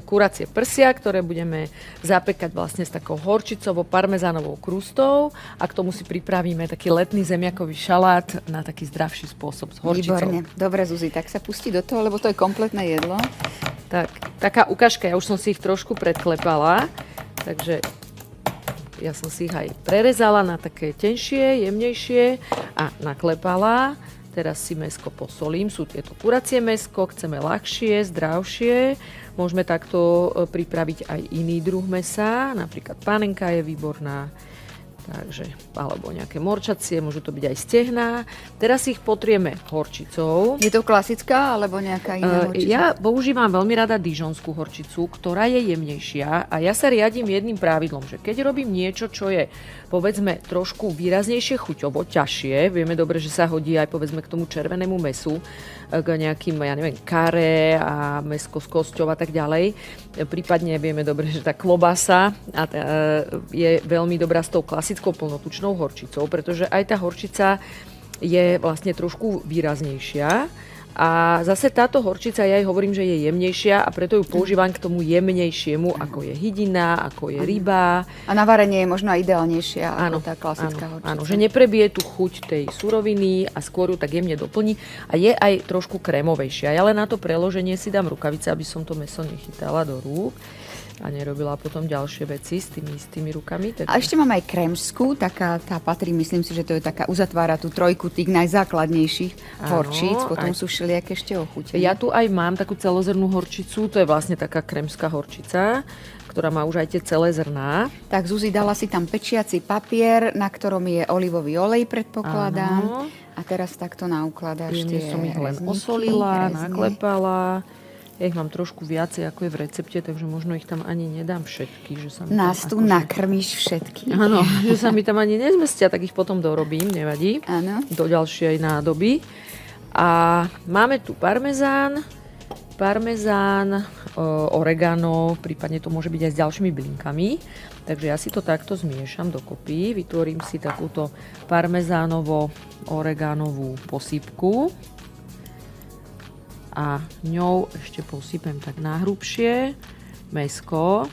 kuracie prsia, ktoré budeme zapekať vlastne s takou horčicovo-parmezánovou krustou a k tomu si pripravíme taký letný zemiakový šalát na taký zdravší spôsob s horčicou. Výborne. Dobre, Zuzi, tak sa pustí do toho, lebo to je kompletné jedlo. Tak, taká ukážka, ja už som si ich trošku predklepala, takže ja som si ich aj prerezala na také tenšie, jemnejšie a naklepala. Teraz si mäsko posolím. Sú tieto kuracie mäsko, chceme ľahšie, zdravšie. Môžeme takto pripraviť aj iný druh mäsa, napríklad panenka je výborná. Takže, alebo nejaké morčacie, môžu to byť aj stehná. Teraz ich potrieme horčicou. Je to klasická, alebo nejaká iná horčica? Ja používam veľmi rada dižonskú horčicu, ktorá je jemnejšia a ja sa riadím jedným pravidlom, že keď robím niečo, čo je povedzme trošku výraznejšie chuťovo, ťažšie, vieme dobre, že sa hodí aj povedzme k tomu červenému mäsu, k nejakým, ja neviem, kare a mäsko s kosťou a tak ďalej. Prípadne vieme dobre, že tá klobasa je veľmi dobrá s tou klasickou plnotučnou horčicou, pretože aj tá horčica je vlastne trošku výraznejšia. A zase táto horčica, ja jej hovorím, že je jemnejšia a preto ju používam k tomu jemnejšiemu, ako je hydina, ako je ryba. A na varenie je možno aj ideálnejšia ako tá klasická horčica. Áno, že neprebije tú chuť tej suroviny a skôr ju tak jemne doplní a je aj trošku krémovejšia. Ja len na to preloženie si dám rukavice, aby som to mäso nechytala do rúk a nerobila potom ďalšie veci s tými istými rukami. Takže... A ešte mám aj krémskú, taká, tá patrí, myslím si, že to je taká, uzatvára tú trojku tých najzákladnejších horčíc, potom sú všelijaké ešte ochutené. Ja tu aj mám takú celozrnú horčicu, to je vlastne taká krémska horčica, ktorá má už aj tie celé zrná. Tak Zuzi, dala si tam pečiaci papier, na ktorom je olivový olej, predpokladám. A teraz takto naukladáš tie som ich len osolila, naklepala. Ja ich mám trošku viacej, ako je v recepte, takže možno ich tam ani nedám všetky. Že sa nás tu nakrmíš všetky. Áno, že sa mi tam ani nezmestia, tak ich potom dorobím, nevadí. Áno. Do ďalšej nádoby. A máme tu parmezán, oregano, prípadne to môže byť aj s ďalšími blinkami. Takže ja si to takto zmiešam dokopy, vytvorím si takúto parmezánovo-oregánovú posypku. A ňou ešte posypem tak náhrubšie mäsko.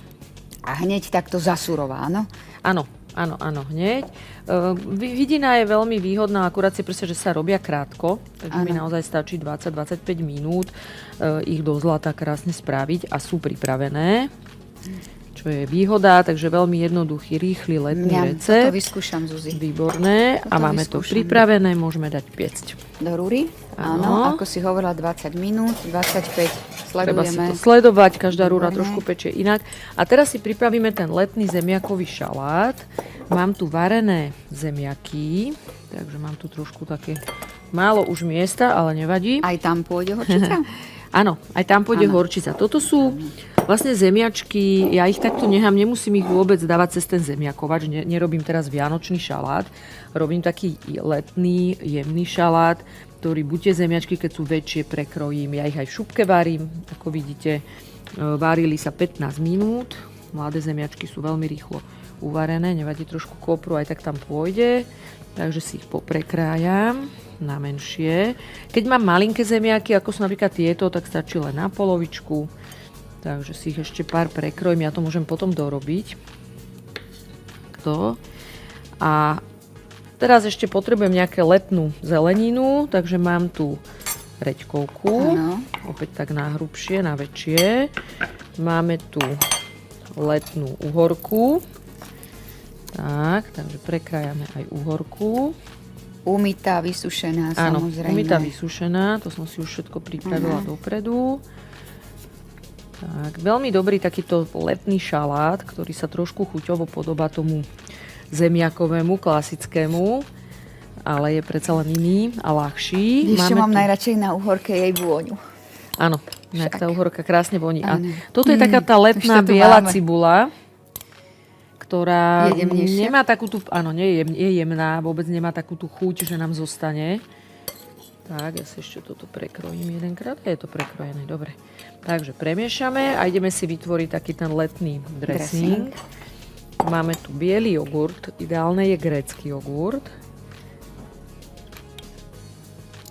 A hneď takto zasurová, áno? Áno, hneď. Hydina je veľmi výhodná, akurát si prsia, že sa robia krátko, takže mi naozaj stačí 20-25 minút ich do zlata krásne spraviť a sú pripravené. Čo je výhoda, takže veľmi jednoduchý, rýchly letný recept. Toto vyskúšam, Zuzi. Výborné. A máme to pripravené, môžeme dať piecť. Do rúry? Áno, ako si hovorila, 20 minút, 25 sledujeme. Treba si to sledovať, každá rúra trošku pečie inak. A teraz si pripravíme ten letný zemiakový šalát. Mám tu varené zemiaky, takže mám tu trošku také málo už miesta, ale nevadí. Aj tam pôjde horčica? Áno, aj tam pôjde horčica. Toto sú vlastne zemiačky, ja ich takto nechám, nemusím ich vôbec dávať cez ten zemiakovač, nerobím teraz vianočný šalát, robím taký letný, jemný šalát, ktorý buď tie zemiačky, keď sú väčšie, prekrojím, ja ich aj v šupke varím, ako vidíte, varili sa 15 minút, mladé zemiačky sú veľmi rýchlo uvarené, nevadí trošku kopru, aj tak tam pôjde, takže si ich poprekrájam na menšie. Keď mám malinké zemiaky, ako sú napríklad tieto, tak stačí len na polovičku. Takže si ich ešte pár prekrojím, ja to môžem potom dorobiť. A teraz ešte potrebujem nejaké letnú zeleninu, takže mám tu reďkovku, opäť tak náhrubšie, na väčšie. Máme tu letnú uhorku. Tak, takže prekrájame aj uhorku. Umytá, vysušená, samozrejme. Áno, umytá, vysušená, to som si už všetko pripravila dopredu. Tak, veľmi dobrý takýto letný šalát, ktorý sa trošku chuťovo podobá tomu zemiakovému, klasickému, ale je predsa len iný a ľahší. Ešte mám najradšej na uhorke jej vôňu. Áno, tá uhorka krásne voní. A toto je taká tá letná biela cibula, ktorá nemá takú tú, je jemná, vôbec nemá takú tú chuť, že nám zostane. Tak, ja si ešte toto prekrojím jedenkrát a je to prekrojené, dobre. Takže premiešame a ideme si vytvoriť taký ten letný dressing. Máme tu biely jogurt, ideálne je grécky jogurt.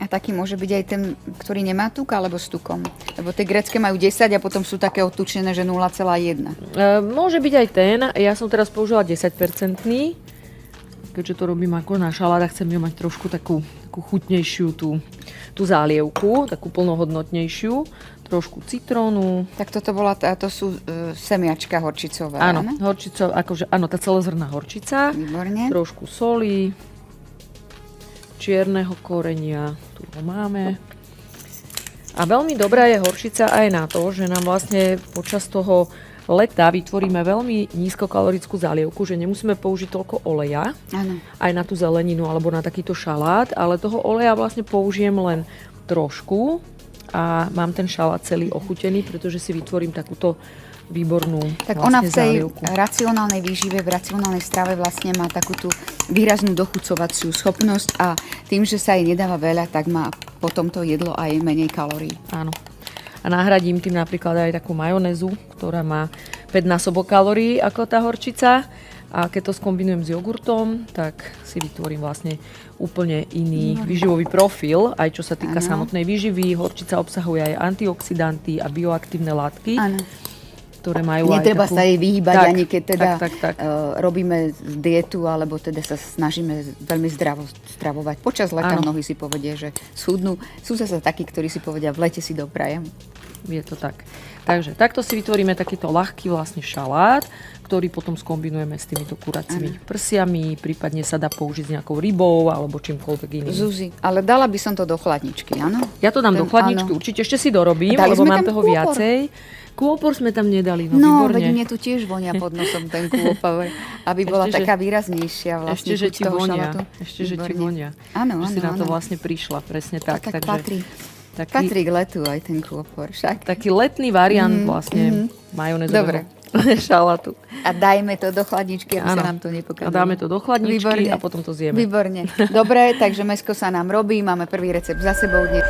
A A taký môže byť aj ten, ktorý nemá tuk, alebo s tukom? Lebo tie grécke majú 10 a potom sú také odtučené, že 0,1. Môže byť aj ten. Ja som teraz použila 10%, keďže to robím ako na šalát a chcem ju mať trošku takú chutnejšiu tú zálievku, takú plnohodnotnejšiu. Trošku citrónu. Tak toto to sú semiačka horčicové. Áno, horčica, akože, áno, tá celozrnná horčica. Výborne. Trošku soli, čierneho korenia, tu ho máme. A veľmi dobrá je horčica aj na to, že nám vlastne počas toho leta vytvoríme veľmi nízkokalorickú zálievku, že nemusíme použiť toľko oleja, áno, aj na tú zeleninu alebo na takýto šalát, ale toho oleja vlastne použijem len trošku a mám ten šalát celý ochutený, pretože si vytvorím takúto výbornú tak vlastne ona v tej zálievku. racionálnej výžive, v racionálnej strave vlastne má takú tú výraznú dochucovaciu schopnosť a tým, že sa jej nedáva veľa, tak má potom to jedlo aj menej kalórií. Áno. A nahradím tým napríklad aj takú majonézu, ktorá má 5-násobok kalórií ako tá horčica. A keď to skombinujem s jogurtom, tak si vytvorím vlastne úplne iný výživový profil, aj čo sa týka samotnej výživy. Horčica obsahuje aj antioxidanty a bioaktívne látky, ktoré majú netreba aj takú... sa jej vyhýbať, tak, ani keď teda tak. robíme dietu, alebo teda sa snažíme veľmi zdravo stravovať. Počas leta mnohí si povedia, že schudnú. Sú zase takí, ktorí si povedia, v lete si doprajem. Je to tak. Takže takto si vytvoríme takýto ľahký vlastne šalát, ktorý potom skombinujeme s týmito kuracími prsiami, prípadne sa dá použiť s nejakou rybou alebo čímkoľvek iným. Zuzi, ale dala by som to do chladničky, áno? Ja to dám do chladničky, určite ešte si dorobím, lebo mám toho viacej. Kôpor sme tam nedali, no výborne. veď mne tu tiež vonia pod nosom ten kôpor, aby bola taká výraznejšia vlastne. Ešte, že ti vonia. Áno, si na to vlastne prišla, presne tak. Tak patrí k letu aj ten kôpor, však. Taký letný variant vlastne majonézového šalátu. A dajme to do chladničky, aby sa nám to nepokazilo. A dáme to do chladničky a potom to zjeme. Výborne. Dobre, takže mäsko sa nám robí, máme prvý recept za sebou dnes.